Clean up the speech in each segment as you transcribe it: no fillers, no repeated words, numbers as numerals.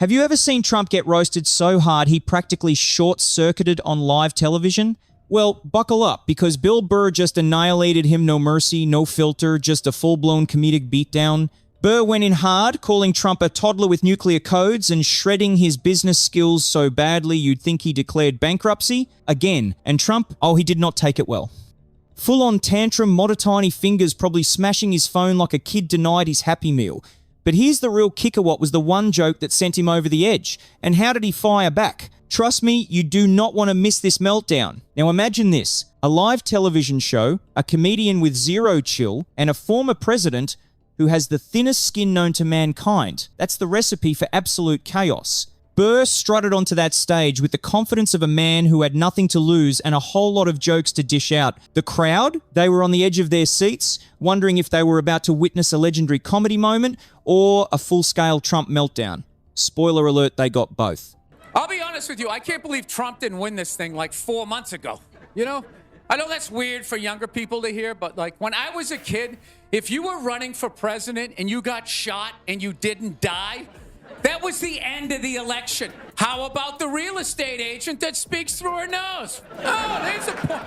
Have you ever seen Trump get roasted so hard he practically short-circuited on live television? Well, buckle up, because Bill Burr just annihilated him, no mercy, no filter, just a full-blown comedic beatdown. Burr went in hard, calling Trump a toddler with nuclear codes and shredding his business skills so badly you'd think he declared bankruptcy. Again, and Trump, oh, he did not take it well. Full-on tantrum, tiny fingers, probably smashing his phone like a kid denied his Happy Meal. But here's the real kicker, what was the one joke that sent him over the edge? And how did he fire back? Trust me, you do not want to miss this meltdown. Now imagine this, a live television show, a comedian with zero chill, and a former president who has the thinnest skin known to mankind. That's the recipe for absolute chaos. Burr strutted onto that stage with the confidence of a man who had nothing to lose and a whole lot of jokes to dish out. The crowd, they were on the edge of their seats, wondering if they were about to witness a legendary comedy moment or a full-scale Trump meltdown. Spoiler alert, they got both. I'll be honest with you, I can't believe Trump didn't win this thing like 4 months ago. You know? I know that's weird for younger people to hear, but like when I was a kid, if you were running for president and you got shot and you didn't die, that was the end of the election. How about the real estate agent that speaks through her nose? Oh, there's a point.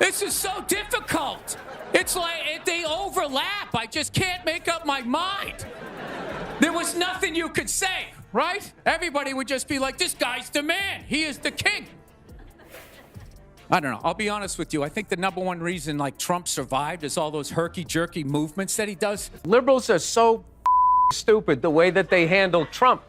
This is so difficult. It's like they overlap. I just can't make up my mind. There was nothing you could say, right? Everybody would just be like, this guy's the man. He is the king. I don't know. I'll be honest with you. I think the number one reason like Trump survived is all those herky-jerky movements that he does. Liberals are so stupid the way that they handle Trump.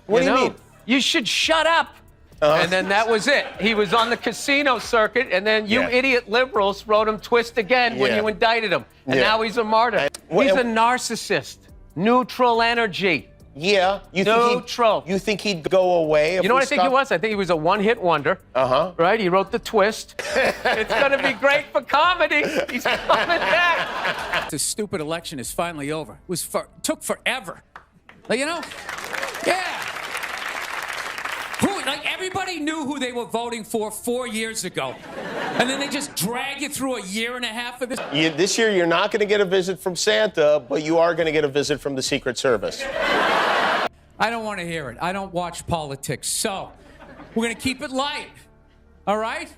What do you mean? You should shut up. And then that was it. He was on the casino circuit, and then you idiot liberals wrote him twist again when you indicted him. And now he's a martyr. He's a narcissist. Neutral energy. Yeah. You think he'd go away? You know what I think he was? I think he was a one-hit wonder. Right? He wrote the twist. It's going to be great for comedy. He's coming back. This stupid election is finally over. It took forever. Like, you know? Yeah. Everybody knew who they were voting for 4 years ago. And then they just drag you through a year and a half of this. This year, you're not going to get a visit from Santa, but you are going to get a visit from the Secret Service. I don't want to hear it. I don't watch politics. So, we're going to keep it light. All right?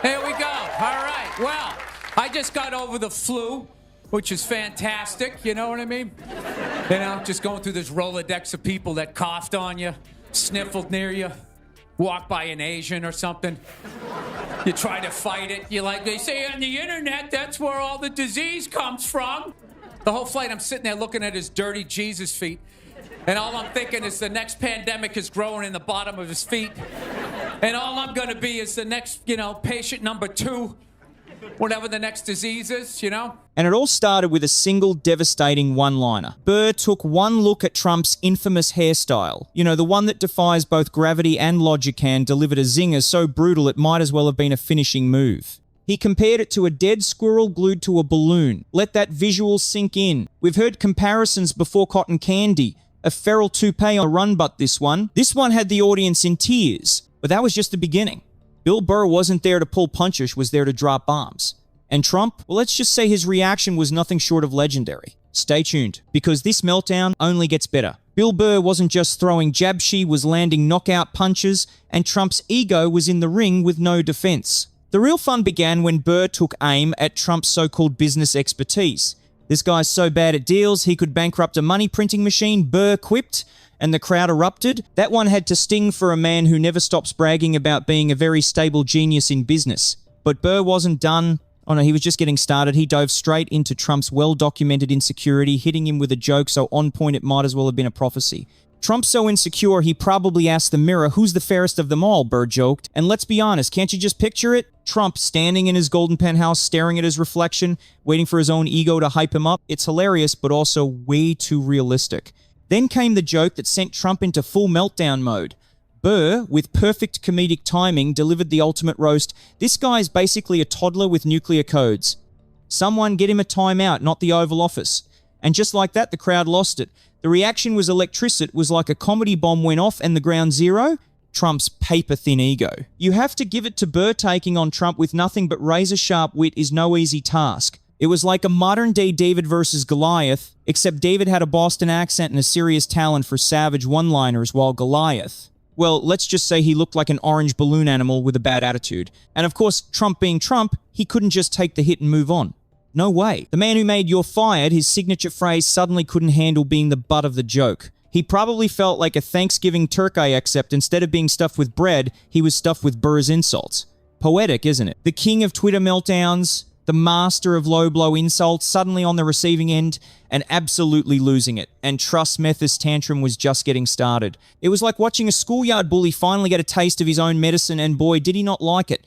There we go. All right. Well, I just got over the flu, which is fantastic. You know what I mean? You know, just going through this Rolodex of people that coughed on you, sniffled near you, walked by an Asian or something. You try to fight it. You like, they say on the internet, that's where all the disease comes from. The whole flight, I'm sitting there looking at his dirty Jesus feet. And all I'm thinking is the next pandemic is growing in the bottom of his feet. And all I'm going to be is the next, patient number 2. Whatever the next disease is, And it all started with a single devastating one-liner. Burr took one look at Trump's infamous hairstyle. The one that defies both gravity and logic and delivered a zinger so brutal it might as well have been a finishing move. He compared it to a dead squirrel glued to a balloon. Let that visual sink in. We've heard comparisons before cotton candy. A feral toupee on a run, but this one had the audience in tears. But that was just the beginning. Bill Burr wasn't there to pull punches, was there to drop bombs. And Trump, well, let's just say his reaction was nothing short of legendary. Stay tuned, because this meltdown only gets better. Bill Burr wasn't just throwing jabs, she was landing knockout punches, and Trump's ego was in the ring with no defense. The real fun began when Burr took aim at Trump's so-called business expertise. This guy's so bad at deals, he could bankrupt a money printing machine, Burr quipped, and the crowd erupted. That one had to sting for a man who never stops bragging about being a very stable genius in business. But Burr wasn't done. Oh no, he was just getting started. He dove straight into Trump's well-documented insecurity, hitting him with a joke so on point it might as well have been a prophecy. Trump's so insecure, he probably asked the mirror, who's the fairest of them all, Burr joked. And let's be honest, can't you just picture it? Trump standing in his golden penthouse, staring at his reflection, waiting for his own ego to hype him up. It's hilarious, but also way too realistic. Then came the joke that sent Trump into full meltdown mode. Burr, with perfect comedic timing, delivered the ultimate roast. This guy's basically a toddler with nuclear codes. Someone get him a timeout, not the Oval Office. And just like that, the crowd lost it. The reaction was electricity. It was like a comedy bomb went off and the ground zero. Trump's paper-thin ego. You have to give it to Burr. Taking on Trump with nothing but razor-sharp wit is no easy task. It was like a modern-day David versus Goliath, except David had a Boston accent and a serious talent for savage one-liners, while Goliath, well, let's just say he looked like an orange balloon animal with a bad attitude. And of course, Trump being Trump, he couldn't just take the hit and move on. No way. The man who made "you're fired," his signature phrase, suddenly couldn't handle being the butt of the joke. He probably felt like a Thanksgiving turkey, except instead of being stuffed with bread, he was stuffed with Burr's insults. Poetic, isn't it? The king of Twitter meltdowns, the master of low-blow insults, suddenly on the receiving end and absolutely losing it. And trust me, this tantrum was just getting started. It was like watching a schoolyard bully finally get a taste of his own medicine, and boy, did he not like it.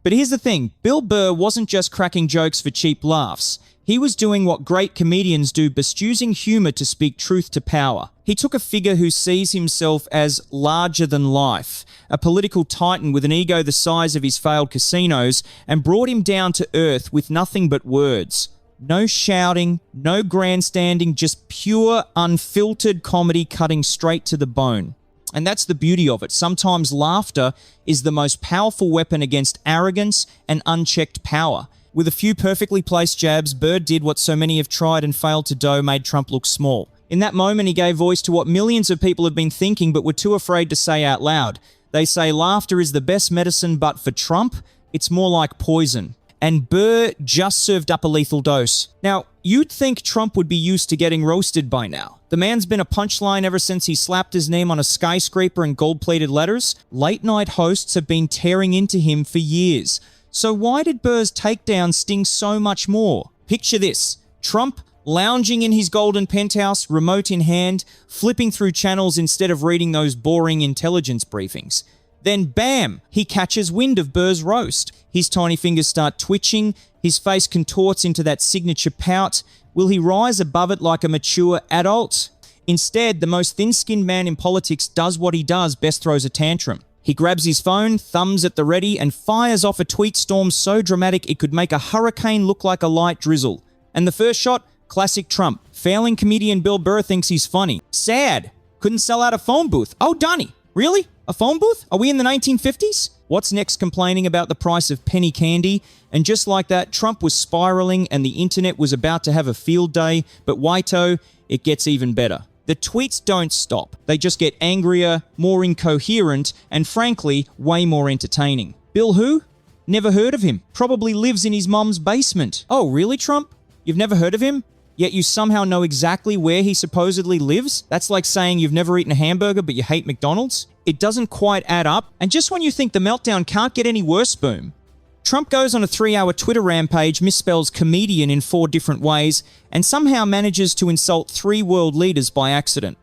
But here's the thing, Bill Burr wasn't just cracking jokes for cheap laughs. He was doing what great comedians do, using humor to speak truth to power. He took a figure who sees himself as larger than life, a political titan with an ego the size of his failed casinos, and brought him down to earth with nothing but words. No shouting, no grandstanding, just pure, unfiltered comedy cutting straight to the bone. And that's the beauty of it. Sometimes laughter is the most powerful weapon against arrogance and unchecked power. With a few perfectly placed jabs, Burr did what so many have tried and failed to do, made Trump look small. In that moment, he gave voice to what millions of people have been thinking but were too afraid to say out loud. They say laughter is the best medicine, but for Trump, it's more like poison. And Burr just served up a lethal dose. Now, you'd think Trump would be used to getting roasted by now. The man's been a punchline ever since he slapped his name on a skyscraper in gold-plated letters. Late-night hosts have been tearing into him for years. So why did Burr's takedown sting so much more? Picture this. Trump lounging in his golden penthouse, remote in hand, flipping through channels instead of reading those boring intelligence briefings. Then bam, he catches wind of Burr's roast. His tiny fingers start twitching, his face contorts into that signature pout. Will he rise above it like a mature adult? Instead, the most thin-skinned man in politics does what he does best, throws a tantrum. He grabs his phone, thumbs at the ready, and fires off a tweet storm so dramatic it could make a hurricane look like a light drizzle. And the first shot, classic Trump. Failing comedian Bill Burr thinks he's funny. Sad. Couldn't sell out a phone booth. Oh, Donnie. Really? A phone booth? Are we in the 1950s? What's next, complaining about the price of penny candy? And just like that, Trump was spiraling and the internet was about to have a field day. But Whito, it gets even better. The tweets don't stop. They just get angrier, more incoherent, and frankly, way more entertaining. Bill who? Never heard of him. Probably lives in his mum's basement. Oh, really, Trump? You've never heard of him? Yet you somehow know exactly where he supposedly lives? That's like saying you've never eaten a hamburger but you hate McDonald's? It doesn't quite add up. And just when you think the meltdown can't get any worse, boom. Trump goes on a 3-hour Twitter rampage, misspells comedian in 4 different ways, and somehow manages to insult 3 world leaders by accident.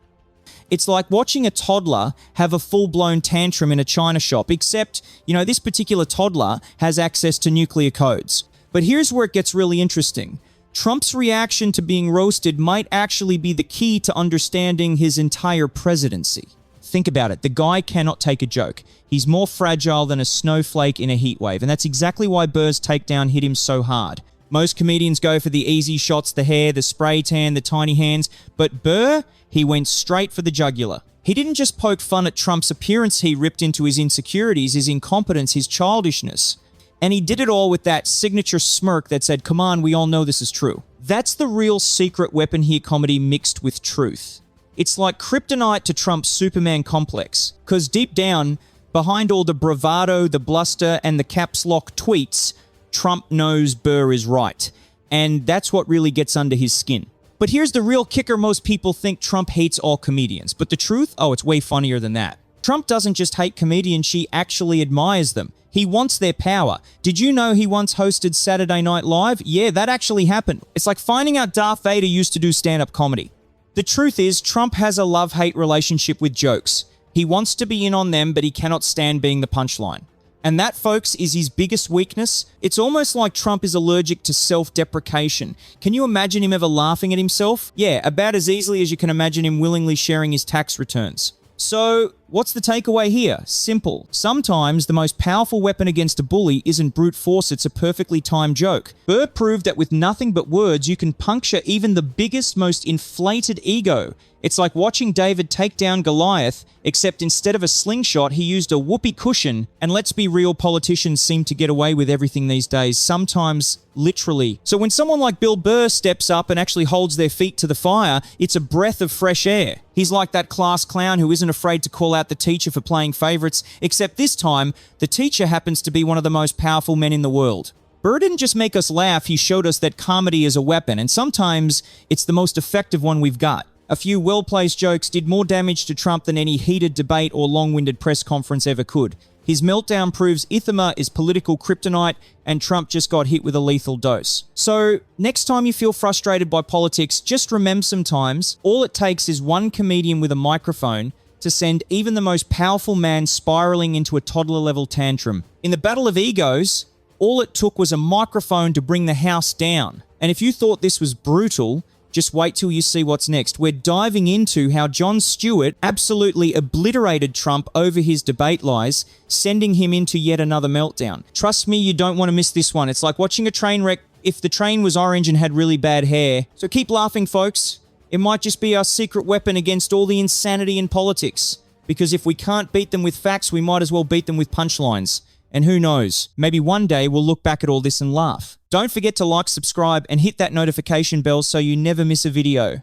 It's like watching a toddler have a full-blown tantrum in a china shop, except, this particular toddler has access to nuclear codes. But here's where it gets really interesting. Trump's reaction to being roasted might actually be the key to understanding his entire presidency. Think about it. The guy cannot take a joke. He's more fragile than a snowflake in a heat wave, and that's exactly why Burr's takedown hit him so hard. Most comedians go for the easy shots, the hair, the spray tan, the tiny hands, but Burr, he went straight for the jugular. He didn't just poke fun at Trump's appearance, he ripped into his insecurities, his incompetence, his childishness. And he did it all with that signature smirk that said, come on, we all know this is true. That's the real secret weapon here, comedy mixed with truth. It's like kryptonite to Trump's Superman complex. Because deep down, behind all the bravado, the bluster, and the caps lock tweets, Trump knows Burr is right. And that's what really gets under his skin. But here's the real kicker. Most people think Trump hates all comedians. But the truth? Oh, it's way funnier than that. Trump doesn't just hate comedians, she actually admires them. He wants their power. Did you know he once hosted Saturday Night Live? Yeah, that actually happened. It's like finding out Darth Vader used to do stand-up comedy. The truth is, Trump has a love-hate relationship with jokes. He wants to be in on them, but he cannot stand being the punchline. And that, folks, is his biggest weakness. It's almost like Trump is allergic to self-deprecation. Can you imagine him ever laughing at himself? Yeah, about as easily as you can imagine him willingly sharing his tax returns. So, What's the takeaway here? Simple. Sometimes the most powerful weapon against a bully isn't brute force, it's a perfectly timed joke. Burr proved that with nothing but words, you can puncture even the biggest, most inflated ego. It's like watching David take down Goliath, except instead of a slingshot, he used a whoopee cushion. And let's be real, politicians seem to get away with everything these days, sometimes literally. So when someone like Bill Burr steps up and actually holds their feet to the fire, it's a breath of fresh air. He's like that class clown who isn't afraid to call out the teacher for playing favorites, except this time, the teacher happens to be one of the most powerful men in the world. Burr didn't just make us laugh, he showed us that comedy is a weapon, and sometimes it's the most effective one we've got. A few well-placed jokes did more damage to Trump than any heated debate or long-winded press conference ever could. His meltdown proves Ithamer is political kryptonite, and Trump just got hit with a lethal dose. So, next time you feel frustrated by politics, just remember sometimes, all it takes is one comedian with a microphone to send even the most powerful man spiraling into a toddler-level tantrum. In the battle of egos, all it took was a microphone to bring the house down. And if you thought this was brutal, just wait till you see what's next. We're diving into how Jon Stewart absolutely obliterated Trump over his debate lies, sending him into yet another meltdown. Trust me, you don't want to miss this one. It's like watching a train wreck if the train was orange and had really bad hair. So keep laughing, folks. It might just be our secret weapon against all the insanity in politics. Because if we can't beat them with facts, we might as well beat them with punchlines. And who knows, maybe one day we'll look back at all this and laugh. Don't forget to like, subscribe, and hit that notification bell so you never miss a video.